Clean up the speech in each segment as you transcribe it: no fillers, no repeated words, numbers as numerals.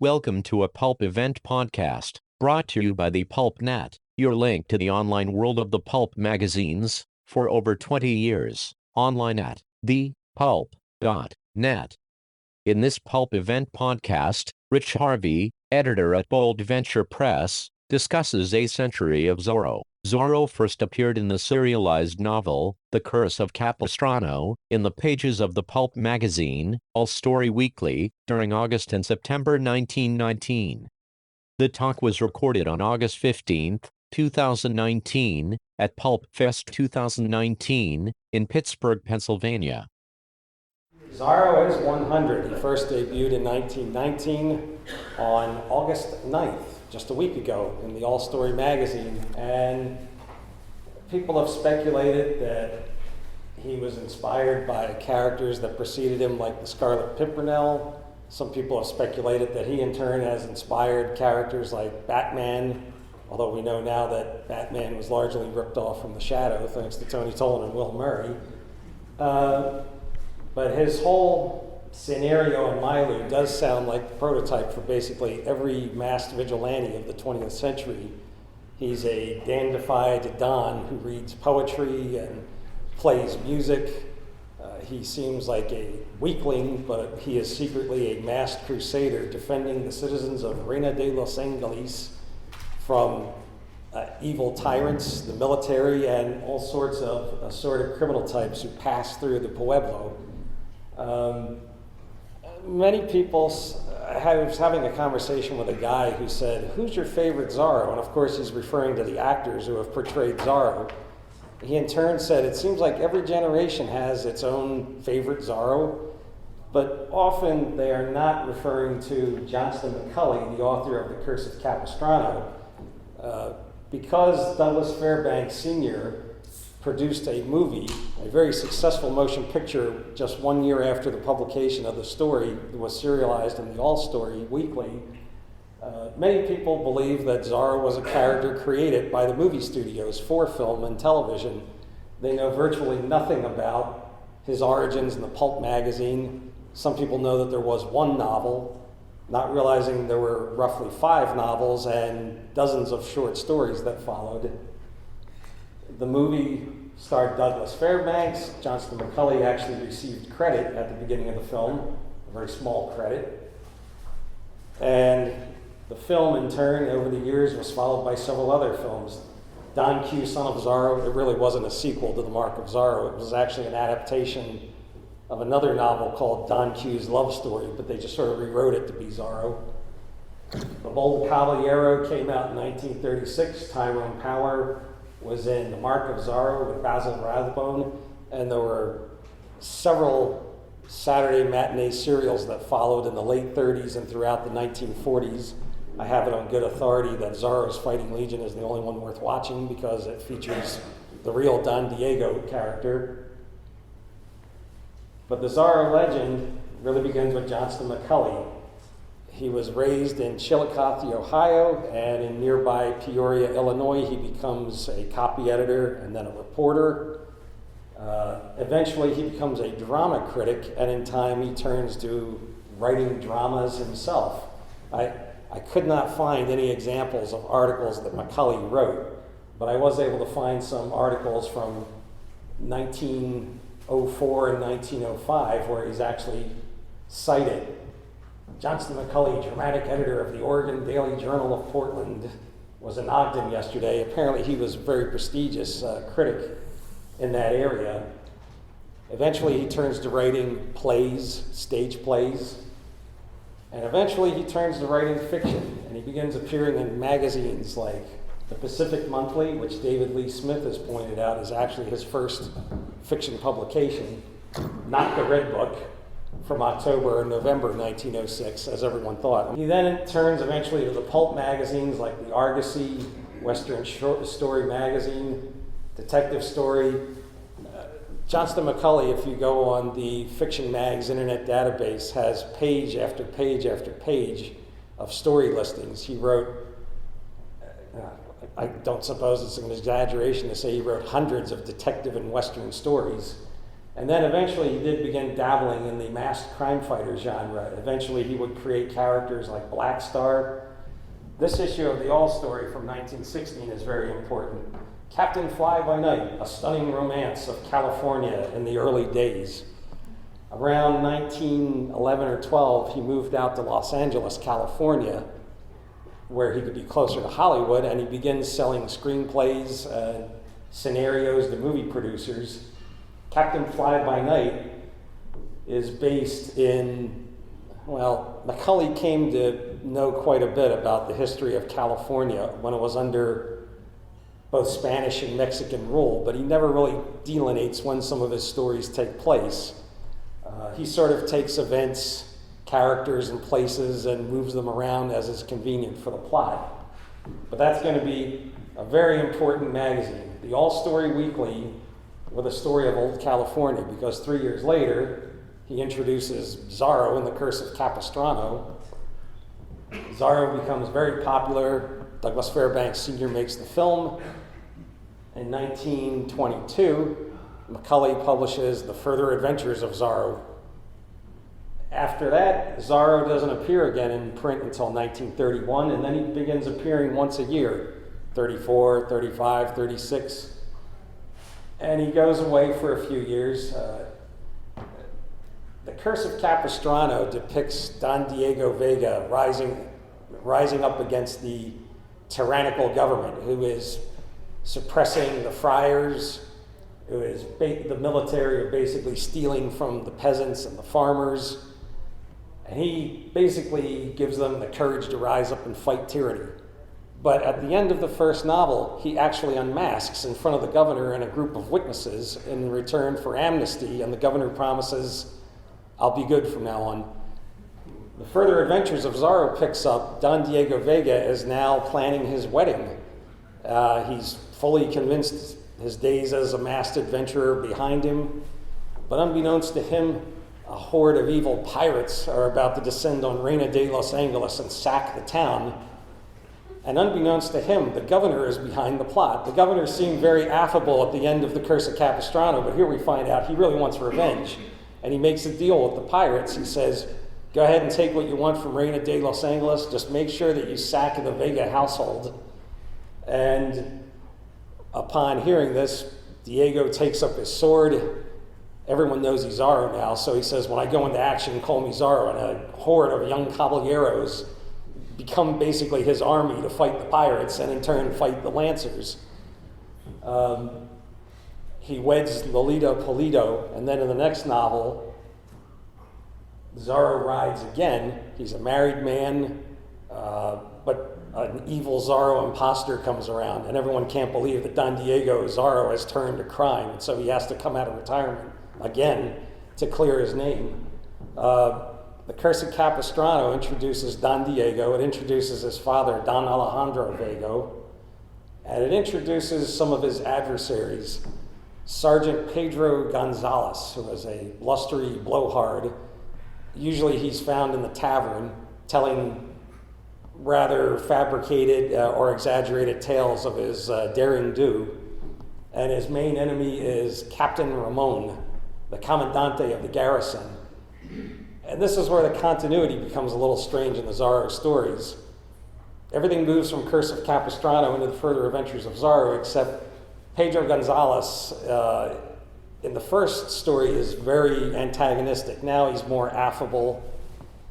Welcome to a Pulp Event podcast, brought to you by the PulpNet, your link to the online world of the pulp magazines, for over 20 years, online at thepulp.net. In this Pulp Event podcast, Rich Harvey, editor at Bold Venture Press, discusses A Century of Zorro. Zorro first appeared in the serialized novel, The Curse of Capistrano, in the pages of the Pulp magazine, All Story Weekly, during August and September 1919. The talk was recorded on August 15, 2019, at PulpFest 2019, in Pittsburgh, Pennsylvania. Zorro is 100. He first debuted in 1919 on August 9th, just a week ago, in the All Story magazine. And people have speculated that he was inspired by characters that preceded him, like the Scarlet Pimpernel. Some people have speculated that he in turn has inspired characters like Batman, although we know now that Batman was largely ripped off from The Shadow, thanks to Tony Tolan and Will Murray. But his whole scenario in Milo does sound like the prototype for basically every masked vigilante of the 20th century. He's a dandified Don who reads poetry and plays music. He seems like a weakling, but he is secretly a masked crusader defending the citizens of Reina de los Angeles from evil tyrants, the military, and all sorts of assorted criminal types who pass through the Pueblo. Many people, I was having a conversation with a guy who said, "Who's your favorite Zorro?" And of course he's referring to the actors who have portrayed Zorro. He in turn said, "It seems like every generation has its own favorite Zorro, but often they are not referring to Johnston McCulley, the author of The Curse of Capistrano, because Douglas Fairbanks Sr. produced a movie, a very successful motion picture, just 1 year after the publication of the story. It was serialized in the All Story Weekly. Many people believe that Zorro was a character created by the movie studios for film and television. They know virtually nothing about his origins in the Pulp magazine. Some people know that there was one novel, not realizing there were roughly 5 novels and dozens of short stories that followed. The movie starred Douglas Fairbanks. Johnston McCulley actually received credit at the beginning of the film, a very small credit. And the film, in turn, over the years, was followed by several other films. Don Q, Son of Zorro, it really wasn't a sequel to The Mark of Zorro. It was actually an adaptation of another novel called Don Q's Love Story, but they just sort of rewrote it to be Zorro. The Bold Caballero came out in 1936. Tyrone Power was in The Mark of Zorro with Basil Rathbone, and there were several Saturday matinee serials that followed in the late 30s and throughout the 1940s. I have it on good authority that Zorro's Fighting Legion is the only one worth watching because it features the real Don Diego character. But the Zorro legend really begins with Johnston McCulley. He was raised in Chillicothe, Ohio, and in nearby Peoria, Illinois, he becomes a copy editor and then a reporter. Eventually, he becomes a drama critic, and in time, he turns to writing dramas himself. I could not find any examples of articles that McCulley wrote, but I was able to find some articles from 1904 and 1905 where he's actually cited. Johnston McCulley, dramatic editor of the Oregon Daily Journal of Portland, was in Ogden yesterday. Apparently he was a very prestigious critic in that area. Eventually he turns to writing plays, stage plays, and eventually he turns to writing fiction, and he begins appearing in magazines like the Pacific Monthly, which David Lee Smith has pointed out is actually his first fiction publication, not the Red Book, from October or November 1906, as everyone thought. He then turns eventually to the pulp magazines like the Argosy, Western Story Magazine, Detective Story. Johnston McCulley, if you go on the Fiction Mag's internet database, has page after page after page of story listings. He wrote, I don't suppose it's an exaggeration to say he wrote hundreds of detective and Western stories. And then eventually he did begin dabbling in the masked crime fighter genre. Eventually he would create characters like Black Star. This issue of the All Story from 1916 is very important. Captain Fly by Night, a stunning romance of California in the early days. Around 1911 or 12, he moved out to Los Angeles, California, where he could be closer to Hollywood, and he begins selling screenplays and scenarios to movie producers. Captain Fly by Night is based in, well, Macaulay came to know quite a bit about the history of California when it was under both Spanish and Mexican rule, but he never really delineates when some of his stories take place. He sort of takes events, characters, and places and moves them around as is convenient for the plot. But that's going to be a very important magazine, the All Story Weekly, with a story of old California, because 3 years later, he introduces Zorro in the Curse of Capistrano. Zorro becomes very popular. Douglas Fairbanks Sr. makes the film. In 1922, Macaulay publishes The Further Adventures of Zorro. After that, Zorro doesn't appear again in print until 1931, and then he begins appearing once a year, 34, 35, 36. And he goes away for a few years. The Curse of Capistrano depicts Don Diego Vega rising up against the tyrannical government, who is suppressing the friars, who is the military are basically stealing from the peasants and the farmers. And he basically gives them the courage to rise up and fight tyranny. But at the end of the first novel, he actually unmasks in front of the governor and a group of witnesses in return for amnesty, and the governor promises, "I'll be good from now on." The Further Adventures of Zorro picks up. Don Diego Vega is now planning his wedding. He's fully convinced his days as a masked adventurer behind him. But unbeknownst to him, a horde of evil pirates are about to descend on Reina de Los Angeles and sack the town. And unbeknownst to him, the governor is behind the plot. The governor seemed very affable at the end of The Curse of Capistrano, but here we find out he really wants revenge. And he makes a deal with the pirates. He says, "Go ahead and take what you want from Reina de Los Angeles. Just make sure that you sack the Vega household." And upon hearing this, Diego takes up his sword. Everyone knows he's Zorro now, so he says, "When I go into action, call me Zorro." And a horde of young caballeros become basically his army to fight the pirates and in turn fight the Lancers. He weds Lolita Pulido, and then in the next novel, Zorro rides again. He's a married man, but an evil Zorro imposter comes around, and everyone can't believe that Don Diego Zorro has turned to crime, and so he has to come out of retirement again to clear his name. The Curse of Capistrano introduces Don Diego. It introduces his father, Don Alejandro Vega, and it introduces some of his adversaries. Sergeant Pedro Gonzalez, who is a blustery blowhard. Usually he's found in the tavern telling rather fabricated or exaggerated tales of his daring do. And his main enemy is Captain Ramon, the commandante of the garrison. And this is where the continuity becomes a little strange in the Zorro stories. Everything moves from Curse of Capistrano into the Further Adventures of Zorro, except Pedro Gonzalez in the first story is very antagonistic. Now he's more affable.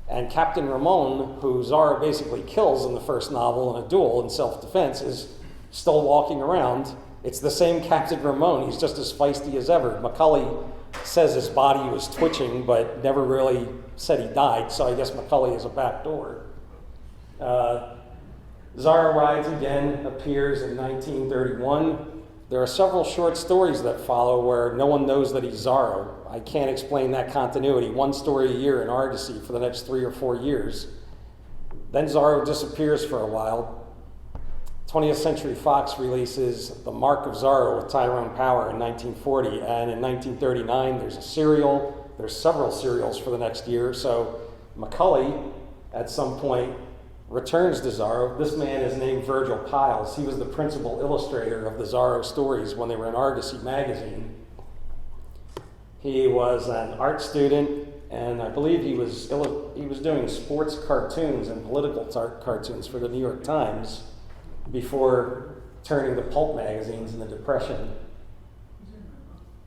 And Captain Ramon, who Zorro basically kills in the first novel in a duel in self-defense, is still walking around. It's the same Captain Ramon. He's just as feisty as ever. Macaulay says his body was twitching, but never really said he died, so I guess Macaulay is a backdoor. Zorro Rides Again appears in 1931. There are several short stories that follow where no one knows that he's Zorro. I can't explain that continuity. One story a year in Argosy for the next 3 or 4 years. Then Zorro disappears for a while. 20th Century Fox releases The Mark of Zorro with Tyrone Power in 1940, and in 1939 there's a serial. There's several serials for the next year, so Macaulay at some point returns to Zorro. This man is named Virgil Piles. He was the principal illustrator of the Zorro stories when they were in Argosy magazine. He was an art student, and I believe he was doing sports cartoons and political cartoons for the New York Times before turning to pulp magazines in the Depression.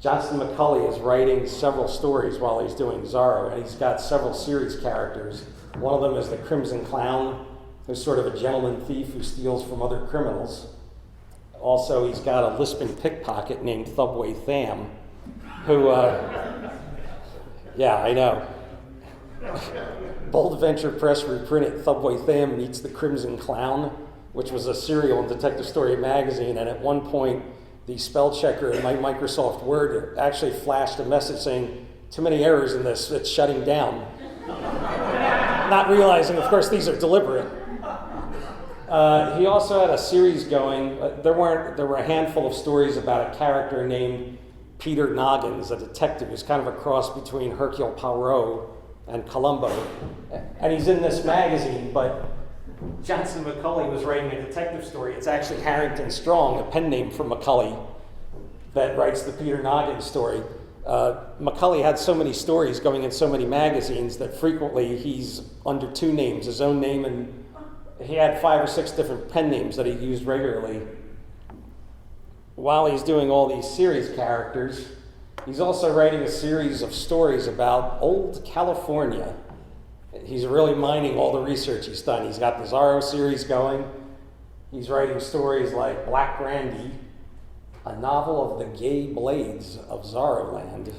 Johnston McCulley is writing several stories while he's doing Zorro, and he's got several series characters. One of them is the Crimson Clown, who's sort of a gentleman thief who steals from other criminals. Also, he's got a lisping pickpocket named Thubway Tham, who, yeah, I know. Bold Adventure Press reprinted Thubway Tham Meets the Crimson Clown, which was a serial in Detective Story magazine, and at one point, the spell checker in my Microsoft Word actually flashed a message saying, "Too many errors in this, it's shutting down." Not realizing, of course, these are deliberate. He also had a series going. There were a handful of stories about a character named Peter Noggins, a detective who's kind of a cross between Hercule Poirot and Columbo. And he's in this magazine, but Johnston McCulley was writing a detective story. It's actually Harrington Strong, a pen name for McCulley, that writes the Peter Noggins story. McCulley had so many stories going in so many magazines that frequently he's under two names, his own name, and he had 5 or 6 different pen names that he used regularly. While he's doing all these series characters, he's also writing a series of stories about old California. He's really mining all the research he's done. He's got the Zorro series going. He's writing stories like Black Brandy, a novel of the gay blades of Zorroland.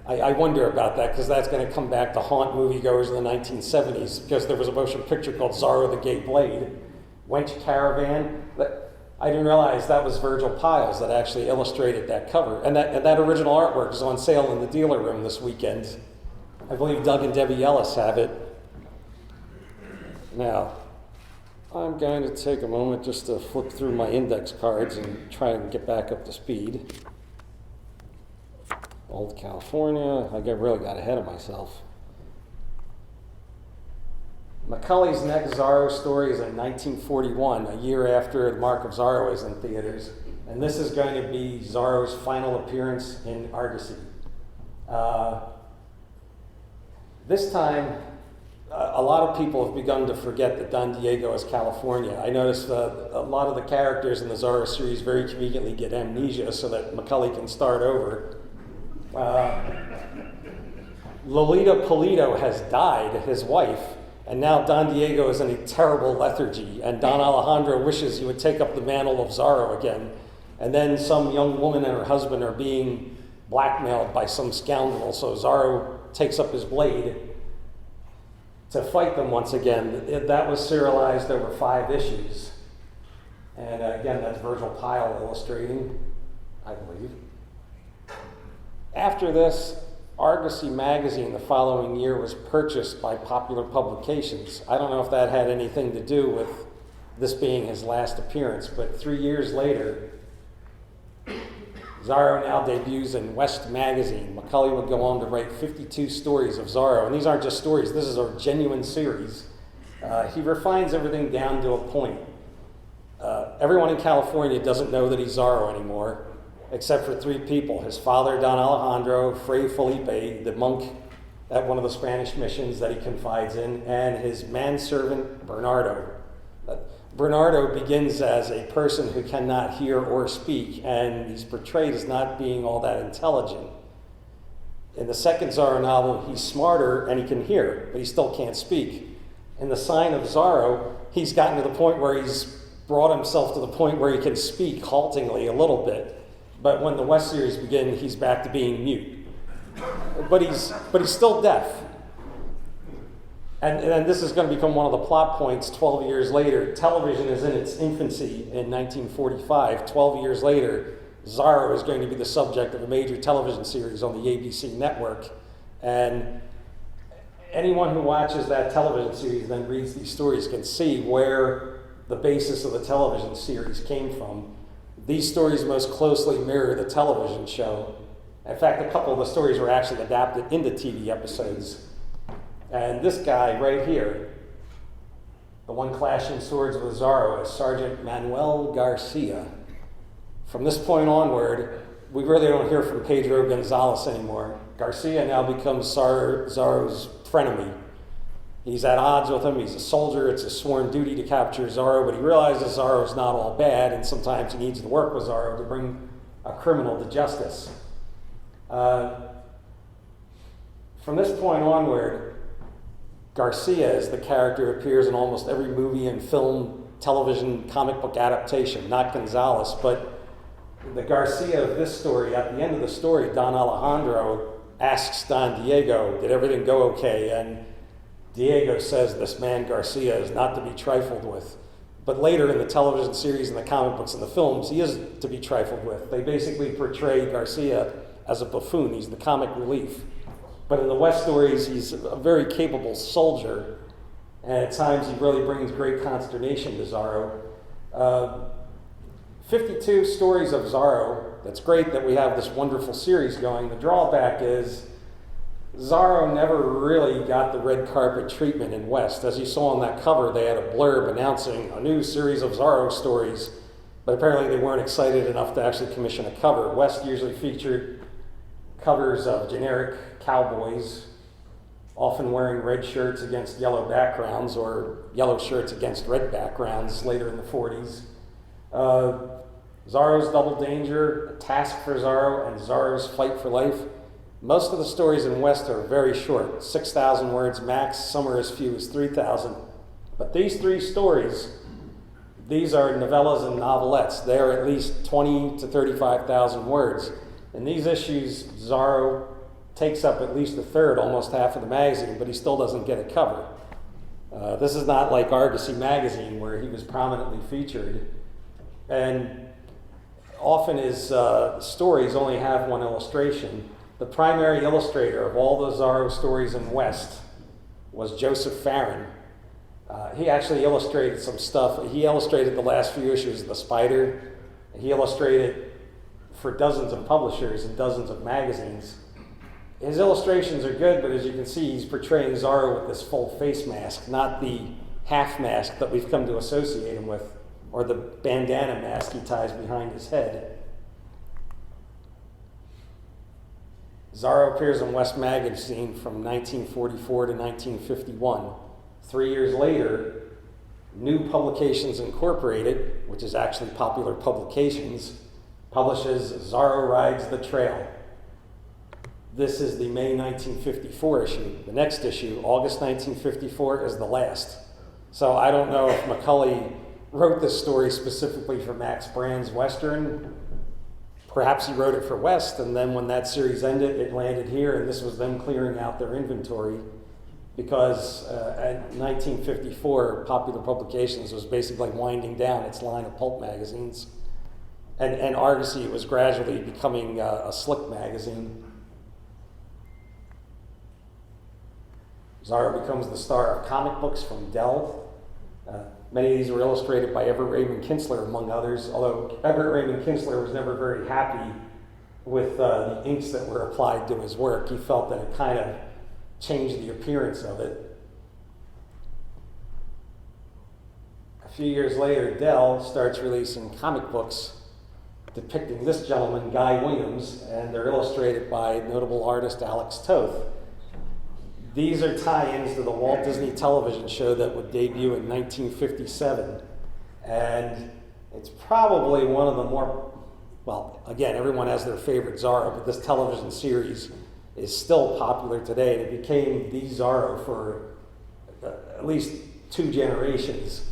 I wonder about that, because that's going to come back to haunt moviegoers in the 1970s, because there was a motion picture called Zorro the Gay Blade. Wench Caravan. I didn't realize that was Virgil Piles that actually illustrated that cover. And that original artwork is on sale in the dealer room this weekend. I believe Doug and Debbie Ellis have it. Now, I'm going to take a moment just to flip through my index cards and try and get back up to speed. Old California, really got ahead of myself. McCulley's next Zorro story is in 1941, a year after The Mark of Zorro is in theaters. And this is going to be Zorro's final appearance in Argosy. This time, a lot of people have begun to forget that Don Diego is California. I noticed a lot of the characters in the Zorro series very conveniently get amnesia so that McCulley can start over. Lolita Polito has died, his wife, and now Don Diego is in a terrible lethargy, and Don Alejandro wishes he would take up the mantle of Zorro again. And then some young woman and her husband are being blackmailed by some scoundrel, so Zorro takes up his blade to fight them once again. That was serialized over 5 issues. And again, that's Virgil Pyle illustrating, I believe. After this, Argosy magazine the following year was purchased by Popular Publications. I don't know if that had anything to do with this being his last appearance, but 3 years later, Zorro now debuts in West magazine. McCulley would go on to write 52 stories of Zorro, and these aren't just stories, this is a genuine series. He refines everything down to a point. Everyone in California doesn't know that he's Zorro anymore, except for 3 people: his father, Don Alejandro, Fray Felipe, the monk at one of the Spanish missions that he confides in, and his manservant, Bernardo. Bernardo begins as a person who cannot hear or speak, and he's portrayed as not being all that intelligent. In the second Zorro novel, he's smarter and he can hear, but he still can't speak. In The Sign of Zorro, he's gotten to the point where he's brought himself to the point where he can speak haltingly a little bit. But when the West series begin, he's back to being mute. But he's still deaf. And this is going to become one of the plot points 12 years later. Television is in its infancy in 1945. 12 years later, Zorro is going to be the subject of a major television series on the ABC network. And anyone who watches that television series and then reads these stories can see where the basis of the television series came from. These stories most closely mirror the television show. In fact, a couple of the stories were actually adapted into TV episodes. And this guy right here, the one clashing swords with Zorro, is Sergeant Manuel Garcia. From this point onward, we really don't hear from Pedro Gonzalez anymore. Garcia now becomes Zorro's frenemy. He's at odds with him. He's a soldier. It's a sworn duty to capture Zorro, but he realizes Zorro's not all bad, and sometimes he needs to work with Zorro to bring a criminal to justice. From this point onward, Garcia as the character appears in almost every movie and film, television, comic book adaptation. Not Gonzalez, but the Garcia of this story, at the end of the story, Don Alejandro asks Don Diego, did everything go okay? And Diego says this man Garcia is not to be trifled with. But later in the television series and the comic books and the films, he is to be trifled with. They basically portray Garcia as a buffoon. He's the comic relief. But in the West stories, he's a very capable soldier, and at times he really brings great consternation to Zorro. 52 stories of Zorro. That's great that we have this wonderful series going. The drawback is Zorro never really got the red carpet treatment in West. As you saw on that cover, they had a blurb announcing a new series of Zorro stories, but apparently they weren't excited enough to actually commission a cover. West usually featured covers of generic cowboys, often wearing red shirts against yellow backgrounds or yellow shirts against red backgrounds later in the 40s. Zorro's Double Danger, A Task for Zorro, and Zorro's Fight for Life. Most of the stories in West are very short, 6,000 words max, some are as few as 3,000. But these three stories, these are novellas and novelettes. They are at least 20 to 35,000 words. In these issues, Zorro takes up at least a third, almost half of the magazine, but he still doesn't get a cover. This is not like Argosy magazine where he was prominently featured. And often his stories only have one illustration. The primary illustrator of all the Zorro stories in West was Joseph Farron. He actually illustrated some stuff. He illustrated the last few issues of The Spider. He illustrated for dozens of publishers and dozens of magazines. His illustrations are good, but as you can see, he's portraying Zorro with this full face mask, not the half mask that we've come to associate him with, or the bandana mask he ties behind his head. Zorro appears in West Magazine from 1944 to 1951. 3 years later, New Publications Incorporated, which is actually Popular Publications, publishes Zorro Rides the Trail. This is the May 1954 issue. The next issue, August 1954, is the last. So I don't know if McCulley wrote this story specifically for Max Brand's Western. Perhaps he wrote it for West, and then when that series ended, it landed here, and this was them clearing out their inventory, because at 1954, Popular Publications was basically winding down its line of pulp magazines, and Argosy was gradually becoming a slick magazine. Zorro becomes the star of comic books from Dell. Many of these were illustrated by Everett Raymond Kinsler, among others, although Everett Raymond Kinsler was never very happy with the inks that were applied to his work. He felt that it kind of changed the appearance of it. A few years later, Dell starts releasing comic books depicting this gentleman, Guy Williams, and they're illustrated by notable artist Alex Toth. These are tie-ins to the Walt Disney television show that would debut in 1957. And it's probably one of the more, well, again, everyone has their favorite Zorro, but this television series is still popular today. And it became the Zorro for at least 2 generations.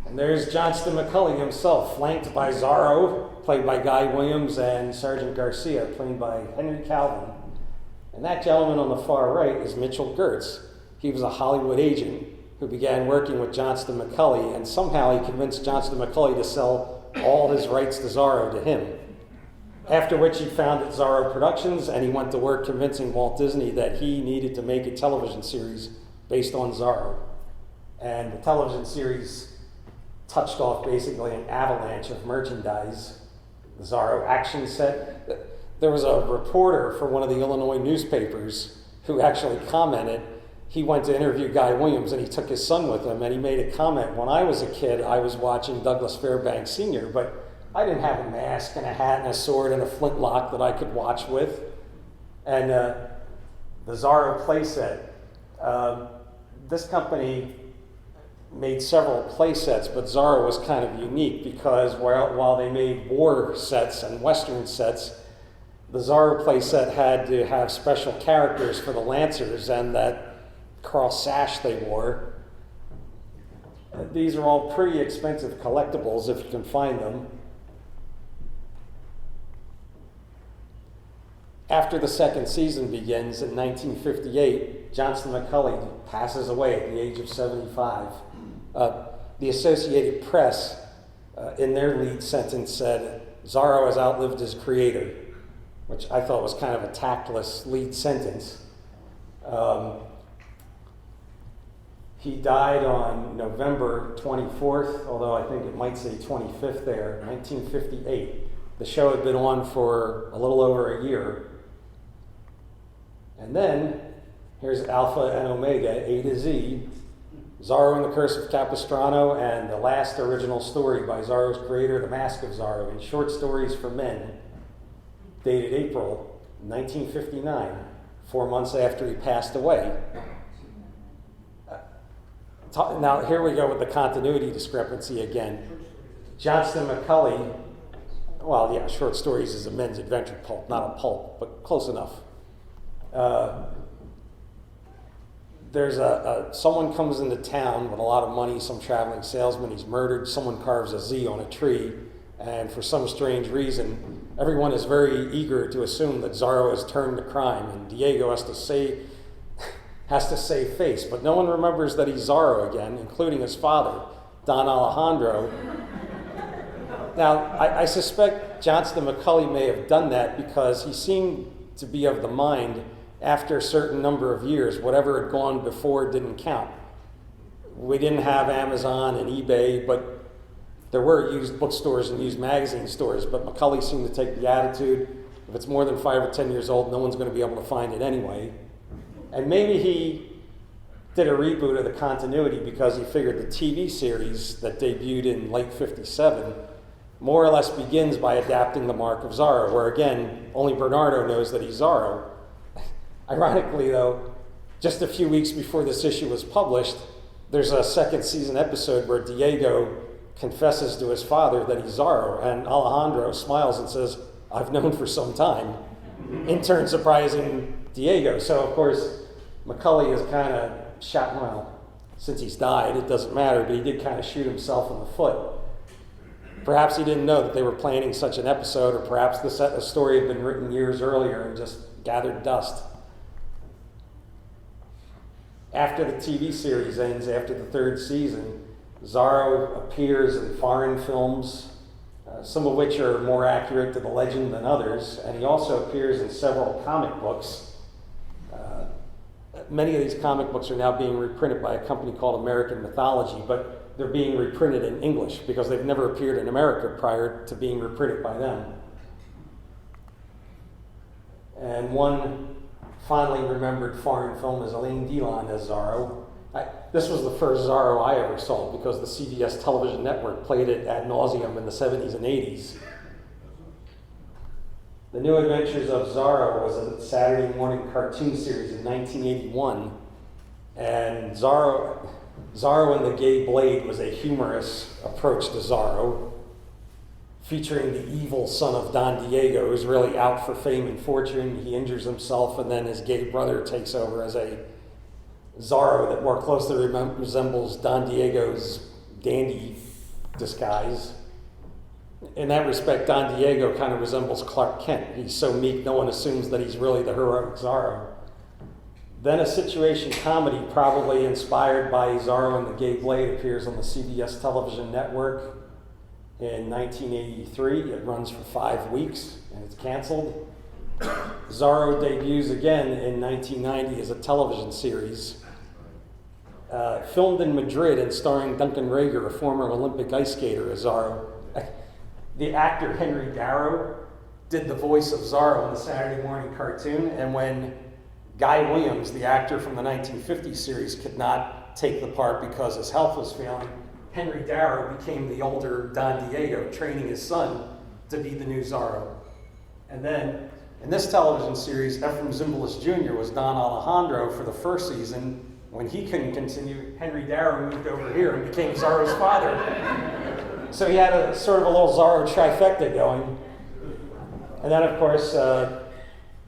And there's Johnston McCulley himself, flanked by Zorro, played by Guy Williams, and Sergeant Garcia, played by Henry Calvin. And that gentleman on the far right is Mitchell Gertz. He was a Hollywood agent who began working with Johnston McCulley, and somehow he convinced Johnston McCulley to sell all his rights to Zorro to him. After which he founded Zorro Productions, and he went to work convincing Walt Disney that he needed to make a television series based on Zorro. And the television series touched off basically an avalanche of merchandise. The Zorro action set. There was a reporter for one of the Illinois newspapers who actually commented. He went to interview Guy Williams, and he took his son with him, and he made a comment. When I was a kid, I was watching Douglas Fairbanks Sr., but I didn't have a mask and a hat and a sword and a flintlock that I could watch with. And the Zorro playset. This company made several play sets, but Zorro was kind of unique because while they made war sets and Western sets, the Zorro play set had to have special characters for the Lancers and that cross sash they wore. These are all pretty expensive collectibles if you can find them. After the second season begins in 1958, Johnston McCulley passes away at the age of 75. The Associated Press, in their lead sentence, said, "Zorro has outlived his creator," which I thought was kind of a tactless lead sentence. He died on November 24th, although I think it might say 25th there, 1958. The show had been on for a little over a year. And then, here's Alpha and Omega, A to Z, Zorro and the Curse of Capistrano, and the last original story by Zorro's creator, The Mask of Zorro, in Short Stories for Men, dated April 1959, 4 months after he passed away. Now, here we go with the continuity discrepancy again. Johnston McCulley, well, yeah, Short Stories is a men's adventure pulp, not a pulp, but close enough. There's someone comes into town with a lot of money, some traveling salesman, he's murdered, someone carves a Z on a tree, and for some strange reason, everyone is very eager to assume that Zorro has turned to crime, and Diego has to save face, but no one remembers that he's Zorro again, including his father, Don Alejandro. Now, I suspect Johnston McCulley may have done that because he seemed to be of the mind after a certain number of years, whatever had gone before didn't count. We didn't have Amazon and eBay, but there were used bookstores and used magazine stores, but McCulley seemed to take the attitude, if it's more than 5 or 10 years old, no one's going to be able to find it anyway. And maybe he did a reboot of the continuity because he figured the TV series that debuted in late 57 more or less begins by adapting the mark of Zorro, where again, only Bernardo knows that he's Zorro. Ironically though, just a few weeks before this issue was published, there's a second season episode where Diego confesses to his father that he's Zorro, and Alejandro smiles and says, "I've known for some time," in turn surprising Diego. So of course, McCulley is kind of shot, well, since he's died, it doesn't matter, but he did kind of shoot himself in the foot. Perhaps he didn't know that they were planning such an episode, or perhaps the story had been written years earlier and just gathered dust. After the TV series ends, after the third season, Zorro appears in foreign films, some of which are more accurate to the legend than others, and he also appears in several comic books. Many of these comic books are now being reprinted by a company called American Mythology, but they're being reprinted in English because they've never appeared in America prior to being reprinted by them. And one fondly remembered foreign film is Alain Delon as Zorro. This was the first Zorro I ever saw because the CBS television network played it ad nauseum in the 70s and 80s. The New Adventures of Zorro was a Saturday morning cartoon series in 1981, and Zorro and the Gay Blade was a humorous approach to Zorro, featuring the evil son of Don Diego, who's really out for fame and fortune. He injures himself, and then his gay brother takes over as a Zorro that more closely resembles Don Diego's dandy disguise. In that respect, Don Diego kind of resembles Clark Kent. He's so meek, no one assumes that he's really the heroic Zorro. Then a situation comedy, probably inspired by Zorro and the Gay Blade, appears on the CBS television network in 1983. It runs for 5 weeks, and it's canceled. Zorro debuts again in 1990 as a television series. Filmed in Madrid and starring Duncan Rager, a former Olympic ice skater, as Zorro. The actor Henry Darrow did the voice of Zorro in the Saturday morning cartoon, and when Guy Williams, the actor from the 1950 series, could not take the part because his health was failing, Henry Darrow became the older Don Diego, training his son to be the new Zorro. And then, in this television series, Ephraim Zimbalist Jr. was Don Alejandro for the first season. When he couldn't continue, Henry Darrow moved over here and became Zorro's father. So he had a sort of a little Zorro trifecta going. And then, of course,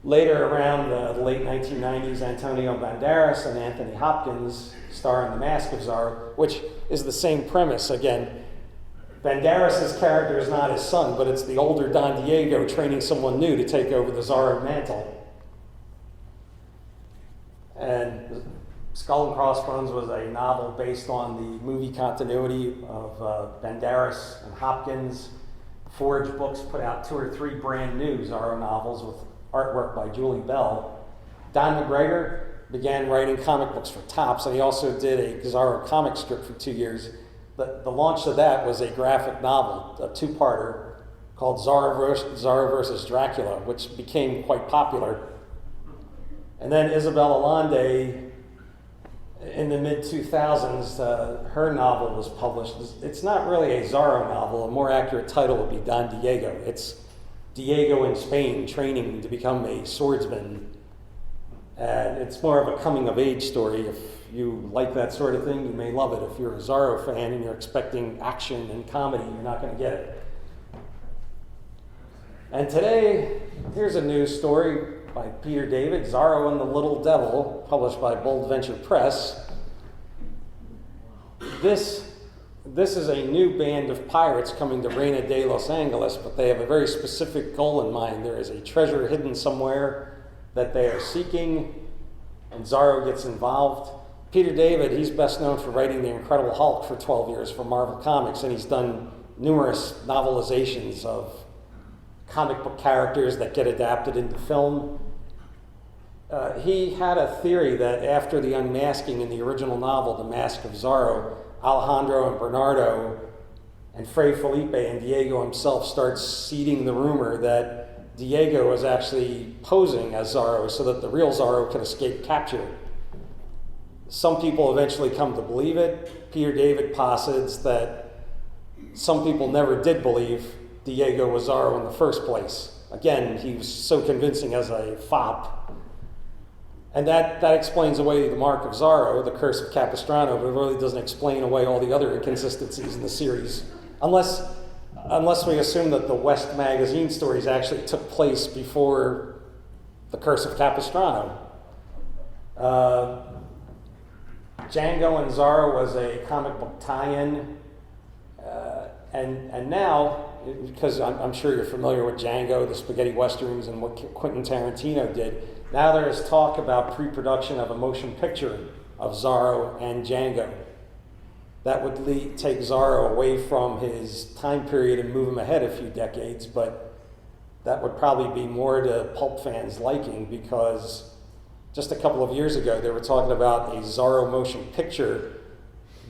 later around the late 1990s, Antonio Banderas and Anthony Hopkins star in The Mask of Zorro, which is the same premise. Again, Banderas' character is not his son, but it's the older Don Diego training someone new to take over the Zorro mantle. And Skull and Crossbones was a novel based on the movie continuity of Banderas and Hopkins. Forge Books put out 2 or 3 brand new Zorro novels with artwork by Julie Bell. Don McGregor began writing comic books for Topps, and he also did a Zorro comic strip for 2 years. The launch of that was a graphic novel, a 2-parter, called Zorro versus Dracula, which became quite popular. And then Isabel Allende, in the mid-2000s, her novel was published. It's not really a Zorro novel. A more accurate title would be Don Diego. It's Diego in Spain training to become a swordsman. And it's more of a coming-of-age story. If you like that sort of thing, you may love it. If you're a Zorro fan and you're expecting action and comedy, you're not going to get it. And today, here's a news story by Peter David, Zorro and the Little Devil, published by Bold Venture Press. This is a new band of pirates coming to Reina de Los Angeles, but they have a very specific goal in mind. There is a treasure hidden somewhere that they are seeking, and Zorro gets involved. Peter David, he's best known for writing The Incredible Hulk for 12 years for Marvel Comics, and he's done numerous novelizations of comic book characters that get adapted into film. He had a theory that after the unmasking in the original novel, The Mask of Zorro, Alejandro and Bernardo and Fray Felipe and Diego himself start seeding the rumor that Diego was actually posing as Zorro so that the real Zorro could escape capture. Some people eventually come to believe it. Peter David posits that some people never did believe Diego was Zorro in the first place. Again, he was so convincing as a fop. And that explains away the mark of Zorro, the Curse of Capistrano, but it really doesn't explain away all the other inconsistencies in the series. Unless we assume that the West magazine stories actually took place before the Curse of Capistrano. Django and Zorro was a comic book tie-in, and now, because I'm sure you're familiar with Django, the spaghetti westerns, and what Quentin Tarantino did, now there is talk about pre-production of a motion picture of Zorro and Django. That would take Zorro away from his time period and move him ahead a few decades, but that would probably be more to pulp fans' liking, because just a couple of years ago they were talking about a Zorro motion picture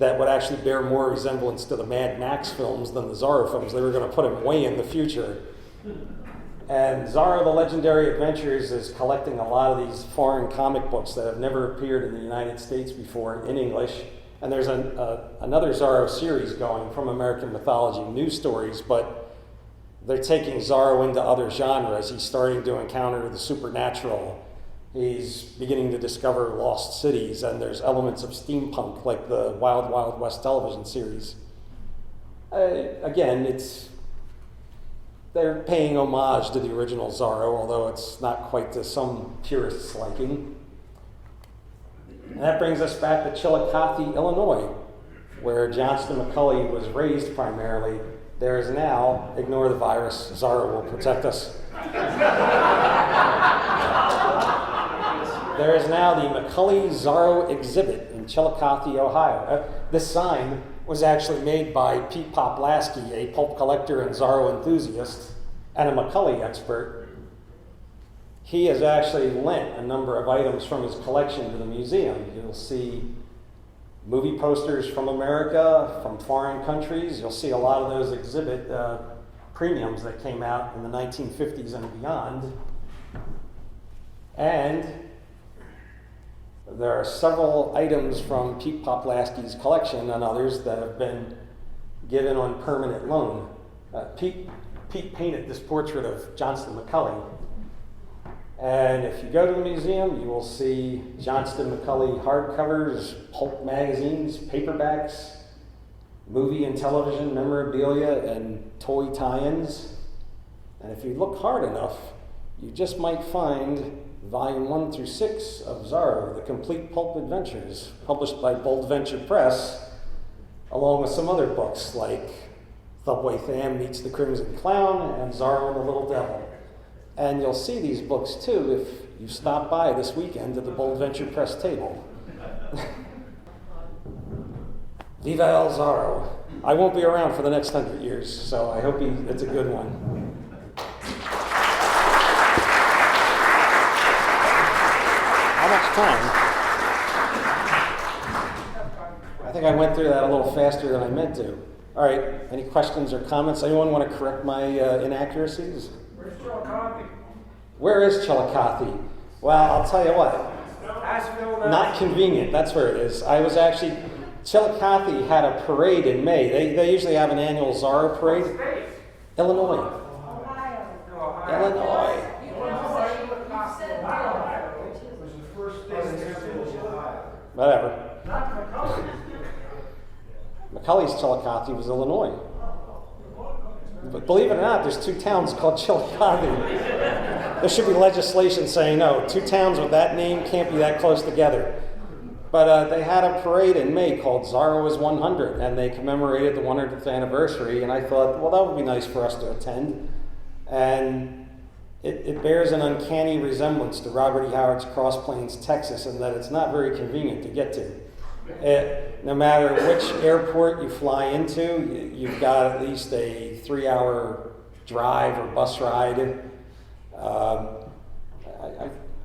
that would actually bear more resemblance to the Mad Max films than the Zorro films. They were going to put him way in the future. And Zorro the Legendary Adventures is collecting a lot of these foreign comic books that have never appeared in the United States before in English. And there's another Zorro series going from American Mythology, new stories, but they're taking Zorro into other genres. He's starting to encounter the supernatural. He's beginning to discover lost cities, and there's elements of steampunk, like the Wild Wild West television series. Again, they're paying homage to the original Zorro, although it's not quite to some purists' liking. And that brings us back to Chillicothe, Illinois, where Johnston McCulley was raised primarily. There is now, ignore the virus, Zorro will protect us. There is now the McCulley Zorro exhibit in Chillicothe, Ohio. This sign was actually made by Pete Poplasky, a pulp collector and Zorro enthusiast, and a McCulley expert. He has actually lent a number of items from his collection to the museum. You'll see movie posters from America, from foreign countries. You'll see a lot of those exhibit premiums that came out in the 1950s and beyond. And There are several items from Pete Poplasky's collection and others that have been given on permanent loan. Pete painted this portrait of Johnston McCulley. And if you go to the museum, you will see Johnston McCulley hardcovers, pulp magazines, paperbacks, movie and television memorabilia, and toy tie-ins. And if you look hard enough, you just might find volume 1 through 6 of Zorro, The Complete Pulp Adventures, published by Bold Venture Press, along with some other books like Subway Sam Meets the Crimson Clown and Zorro and the Little Devil. And you'll see these books too if you stop by this weekend at the Bold Venture Press table. Viva El Zorro. I won't be around for the next 100 years, so I hope it's a good one. How much time? I think I went through that a little faster than I meant to. All right, any questions or comments? Anyone want to correct my inaccuracies? Where's Chillicothe? Where is Chillicothe? Well, I'll tell you what. Asheville. Not convenient, that's where it is. Chillicothe had a parade in May. They usually have an annual Zorro parade. State. Illinois. Ohio. Illinois. Was the first state in Ohio. Whatever. Not McCullough. Macaulay's Chillicothe was Illinois. But believe it or not, there's 2 towns called Chillicothe. There should be legislation saying, no, 2 towns with that name can't be that close together. But they had a parade in May called Zorro is 100, and they commemorated the 100th anniversary, and I thought, well, that would be nice for us to attend. And it bears an uncanny resemblance to Robert E. Howard's Cross Plains, Texas, in that it's not very convenient to get to. No matter which airport you fly into, you've got at least a 3-hour drive or bus ride.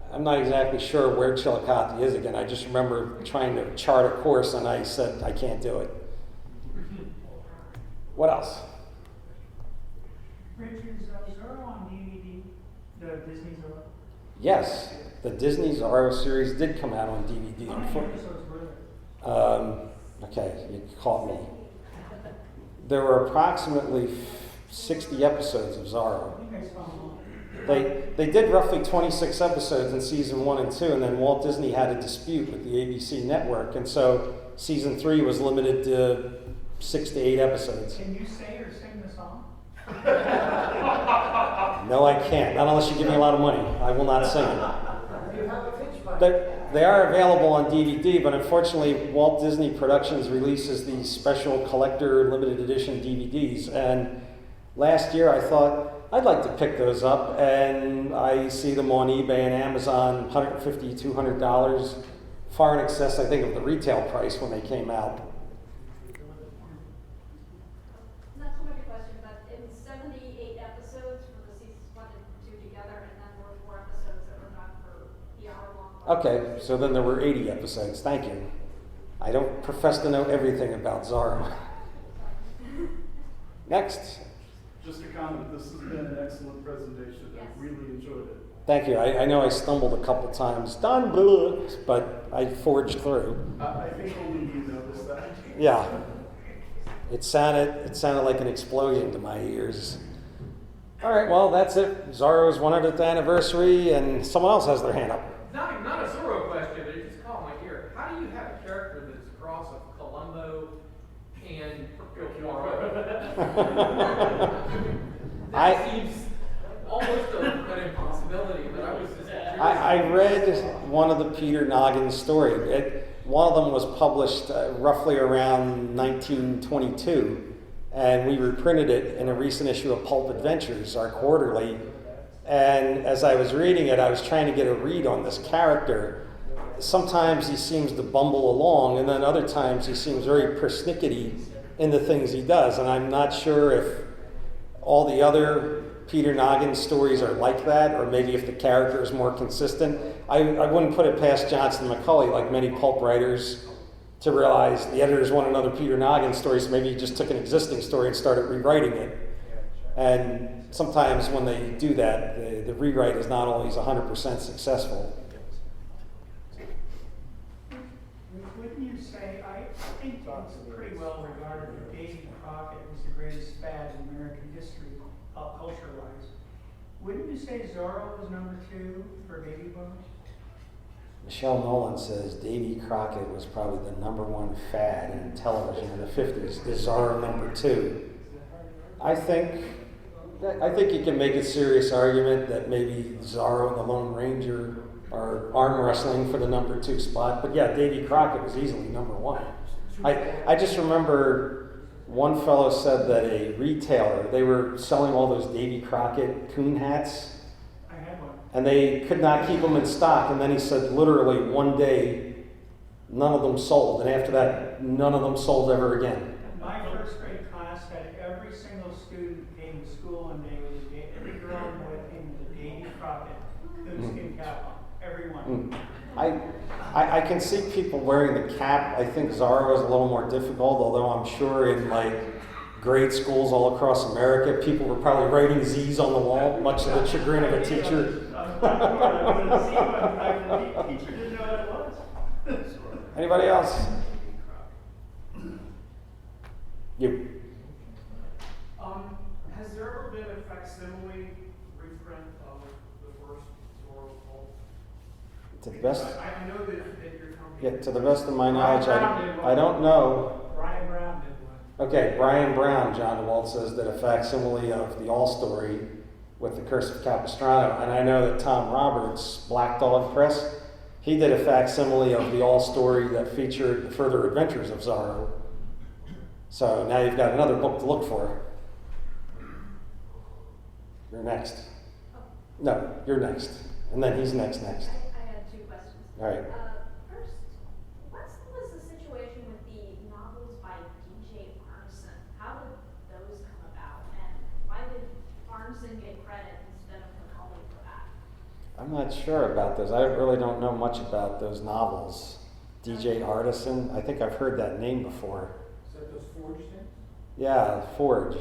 I'm not exactly sure where Chillicothe is again. I just remember trying to chart a course and I said, I can't do it. What else? Richard, is Zorro on DVD? The Disney Zorro? Yes, the Disney Zorro series did come out on DVD. How many episodes were there? Okay, you caught me. There were approximately 60 episodes of Zorro. You guys found one. They did roughly 26 episodes in season 1 and 2, and then Walt Disney had a dispute with the ABC network, and so season 3 was limited to 6 to 8 episodes. Can you say or sing the song? No, I can't. Not unless you give me a lot of money. I will not sing it. You have a pitch button. They are available on DVD, but unfortunately, Walt Disney Productions releases these special collector limited edition DVDs. And last year, I thought I'd like to pick those up, and I see them on eBay and Amazon, $150, $200, far in excess, I think, of the retail price when they came out. Not so much a question, but in 78 episodes for the seasons 1 and 2 together, and then there were 4 episodes that were done for the hour-long. Okay, so then there were 80 episodes. Thank you. I don't profess to know everything about Zorro. Next. Just a comment, this has been an excellent presentation. I really enjoyed it. Thank you. I know I stumbled a couple times, Don Blue, but I forged through. I think only you noticed that. Yeah. It sounded like an explosion to my ears. All right, well, that's it. Zorro's 100th anniversary, and someone else has their hand up. Not a Zorro question, but it just caught my ear. How do you have a character that's a cross of Columbo and That seems almost an impossibility, but I was just curious. I read one of the Peter Noggin stories. One of them was published roughly around 1922, and we reprinted it in a recent issue of Pulp Adventures, our quarterly. And as I was reading it, I was trying to get a read on this character. Sometimes he seems to bumble along, and then other times he seems very persnickety in the things he does. And I'm not sure if all the other Peter Noggin stories are like that, or maybe if the character is more consistent. I wouldn't put it past Johnston McCulley, like many pulp writers, to realize the editors want another Peter Noggin story, so maybe he just took an existing story and started rewriting it. And sometimes when they do that, the rewrite is not always 100% successful. you say, I think it's pretty well regarded that Davy Crockett was the greatest fad in American history, pop culture-wise. Wouldn't you say Zorro was number 2 for baby boomers? Michelle Nolan says Davy Crockett was probably the number 1 fad in television in the 50s. Is Zorro number 2? I think you can make a serious argument that maybe Zorro and the Lone Ranger are arm wrestling for the number 2 spot. But yeah, Davy Crockett was easily number 1. I just remember one fellow said that a retailer, they were selling all those Davy Crockett coon hats, I had one. and they could not keep them in stock. And then he said literally one day, none of them sold. And after that, none of them sold ever again. My first grade class had every single student came to school one day with every girl and boy came with a Davy Crockett coonskin cap on. Everyone. I can see people wearing the cap. I think Zorro is a little more difficult, although I'm sure in like grade schools all across America, people were probably writing Z's on the wall, much to the chagrin of a teacher. Teacher didn't know what it was. Anybody else? You. Has there ever been a facsimile reprint of the first Zorro pulp? To the best, I know that your company. yeah, to the best of my knowledge, I don't know. Brian Brown did one. Okay, Brian Brown, John DeWalt says, did a facsimile of the All Story with the Curse of Capistrano, and I know that Tom Roberts, Black Dog Press, he did a facsimile of the All Story that featured the further adventures of Zorro. So now you've got another book to look for. You're next. No, you're next. And then he's next. I had 2 questions. All right. First, what was the situation with the novels by D.J. Arneson? How did those come about? And why did Arneson get credit instead of McCulley for that? I'm not sure about those. I really don't know much about those novels. DJ Artisan, I think I've heard that name before. Is that those Forge things? Yeah, Forge.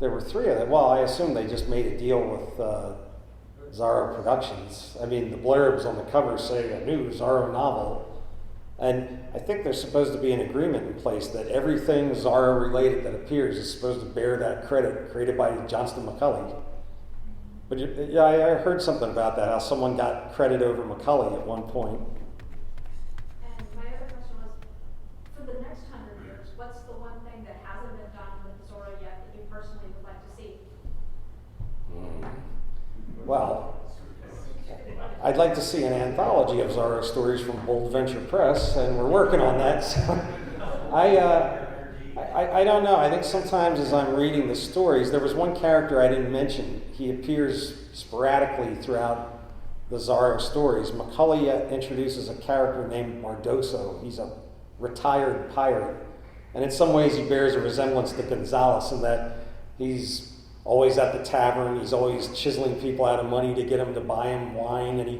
There were 3 of them. Well, I assume they just made a deal with Zorro Productions. I mean, the blurbs on the cover say a new Zorro novel. And I think there's supposed to be an agreement in place that everything Zorro related that appears is supposed to bear that credit, created by Johnston McCulley. But yeah, I heard something about that, how someone got credit over McCulley at one point. And my other question was, for the next 100 years, what's the one thing that hasn't been done with Zorro yet that you personally would like to see? Well, I'd like to see an anthology of Zorro stories from Bold Venture Press, and we're working on that. So I don't know. I think sometimes as I'm reading the stories, there was one character I didn't mention. He appears sporadically throughout the Zorro stories. McCulley introduces a character named Mardoso. He's a retired pirate, and in some ways he bears a resemblance to Gonzalez in that he's always at the tavern, he's always chiseling people out of money to get him to buy him wine, and he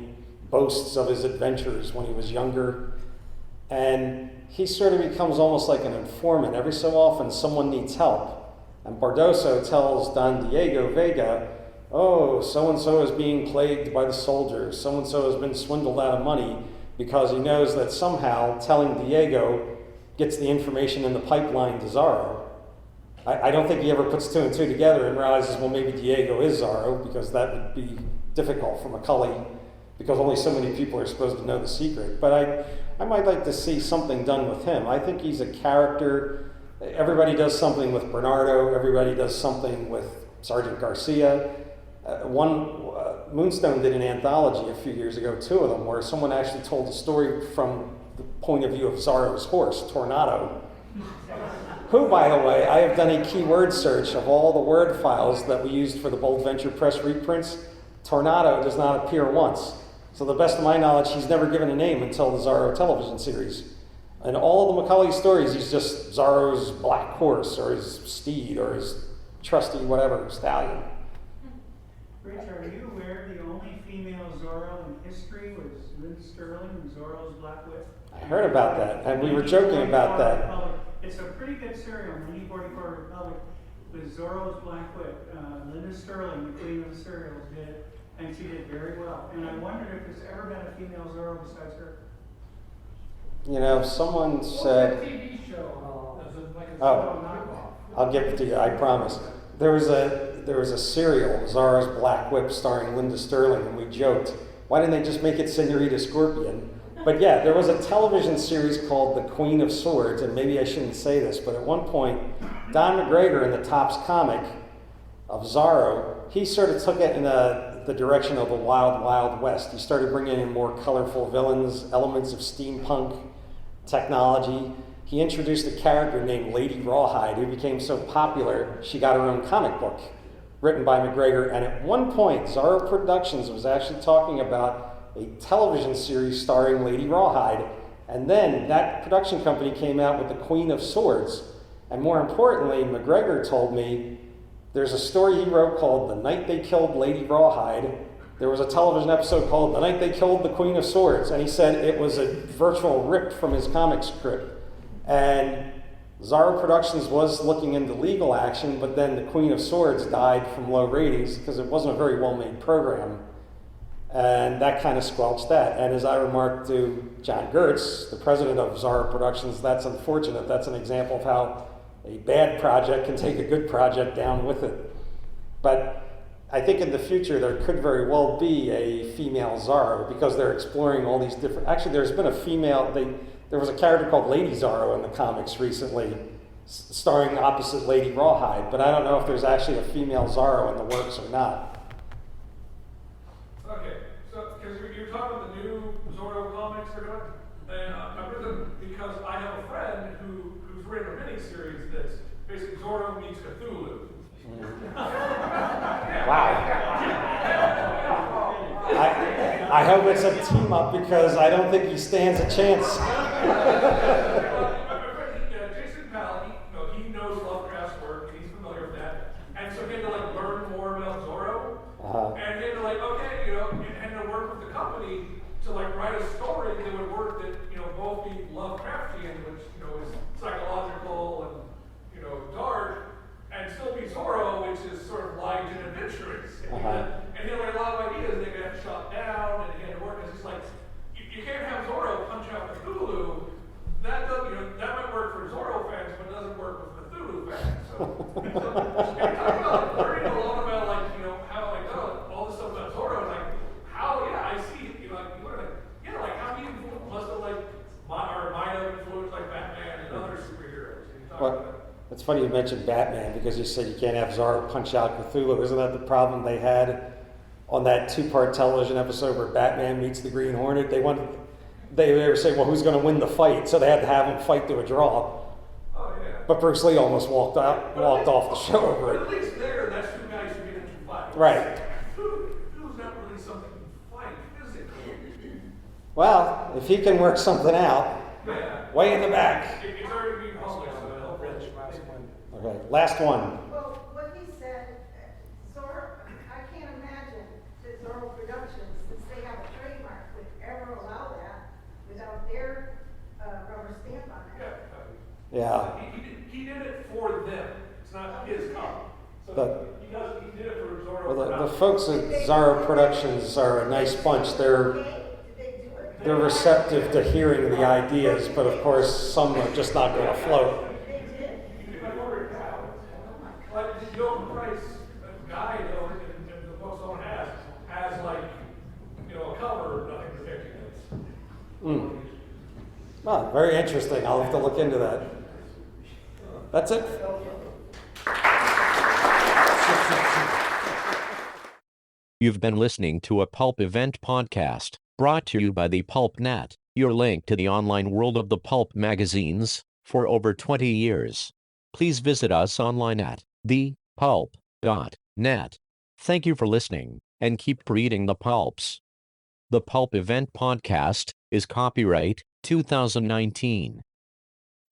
boasts of his adventures when he was younger. And he sort of becomes almost like an informant. Every so often someone needs help, and Bardoso tells Don Diego Vega, oh, so-and-so is being plagued by the soldiers, so-and-so has been swindled out of money, because he knows that somehow telling Diego gets the information in the pipeline to Zorro. I don't think he ever puts 2 and 2 together and realizes, well, maybe Diego is Zorro, because that would be difficult for McCulley, because only so many people are supposed to know the secret. But I might like to see something done with him. I think he's a character. Everybody does something with Bernardo. Everybody does something with Sergeant Garcia. Moonstone did an anthology a few years ago, 2 of them, where someone actually told the story from the point of view of Zorro's horse, Tornado. Who, by the way, I have done a keyword search of all the word files that we used for the Bold Venture Press reprints. Tornado does not appear once. So to the best of my knowledge, he's never given a name until the Zorro television series. In all of the McCulley stories, he's just Zorro's black horse, or his steed, or his trusty whatever stallion. Rich, are you aware the only female Zorro in history was Lynn Sterling, Zorro's Black Whip? I heard about that, and we were joking about that. It's a pretty good serial, 1944 Republic, with Zorro's Black Whip. Linda Sterling, the queen of the serials, did it, and she did very well. And I wondered if there's ever been a female Zorro besides her. You know, someone What's that said, TV show? Is it like a Oh. Zorro knockoff? I'll give it to you, I promise. There was a serial, Zorro's Black Whip, starring Linda Sterling, and we joked, why didn't they just make it Senorita Scorpion? But yeah, there was a television series called The Queen of Swords, and maybe I shouldn't say this, but at one point, Don McGregor in the Topps comic of Zorro, he sort of took it in the direction of the Wild Wild West. He started bringing in more colorful villains, elements of steampunk technology. He introduced a character named Lady Rawhide, who became so popular, she got her own comic book written by McGregor. And at one point, Zorro Productions was actually talking about a television series starring Lady Rawhide. And then that production company came out with The Queen of Swords. And more importantly, McGregor told me there's a story he wrote called The Night They Killed Lady Rawhide. There was a television episode called The Night They Killed the Queen of Swords. And he said it was a virtual rip from his comic script. And Zorro Productions was looking into legal action, but then The Queen of Swords died from low ratings because it wasn't a very well-made program. And that kind of squelched that. And as I remarked to John Gertz, the president of Zorro Productions, that's unfortunate. That's an example of how a bad project can take a good project down with it. But I think in the future there could very well be a female Zorro because they're exploring all these different... Actually, there's been a female... There was a character called Lady Zorro in the comics recently, starring opposite Lady Rawhide, but I don't know if there's actually a female Zorro in the works or not. Okay, so because you're talking about the new Zorro comics they're doing, and I'm with them because I have a friend who's written a miniseries that's basically Zorro meets Cthulhu. Wow. I hope it's a team up because I don't think he stands a chance. Jason Pal, he knows Lovecraft's work and he's familiar with that, and so he had to learn more about Zorro, and he had to okay, and to work with the company to write a story that would work that both be Lovecraftian, which is psychological and dark, and still be Zorro, which is sort of light and adventurous. And he had a lot of ideas they got shot down, and he had to work. It's just you can't have Zorro punch out Cthulhu. That doesn't, that might work for Zorro fans, but it doesn't work with Cthulhu fans. So and talking about learning a lot about how all this stuff about Zorro, how I see you learn how he must have might have influenced Batman and other superheroes. Well, it's funny you mentioned Batman because you said you can't have Zorro punch out Cthulhu. Isn't that the problem they had on that two-part television episode where Batman meets the Green Hornet? They were saying, well, who's going to win the fight? So they had to have him fight to a draw. Oh yeah. But Bruce Lee almost walked off the show over But it. at least there, that's two guys who get into fight. Right. Cthulhu's not really something you fight physically. Well, if he can work something out, Yeah. way in the back. It's already being published, so it'll help. Okay, last one. Well, what he said, Zorro, I can't imagine that Zorro Productions, since they have a trademark, would ever allow that without their rubber stamp on it. Yeah. He did it for them. It's not his copy. So But- he did it for Zorro. Well, the folks at Zorro Productions are a nice bunch. They're Okay, did they do it? receptive to hearing the ideas, but of course some are just not going to float. They did. If I order it now, like the overpriced guy, and the book someone has a cover, nothing protecting it. Well, very interesting. I'll have to look into that. That's it. You've been listening to a Pulp Event podcast, brought to you by the Pulp Net, your link to the online world of the pulp magazines, for over 20 years. Please visit us online at thepulp.net. Thank you for listening, and keep reading the pulps. The Pulp Event podcast is copyright 2019.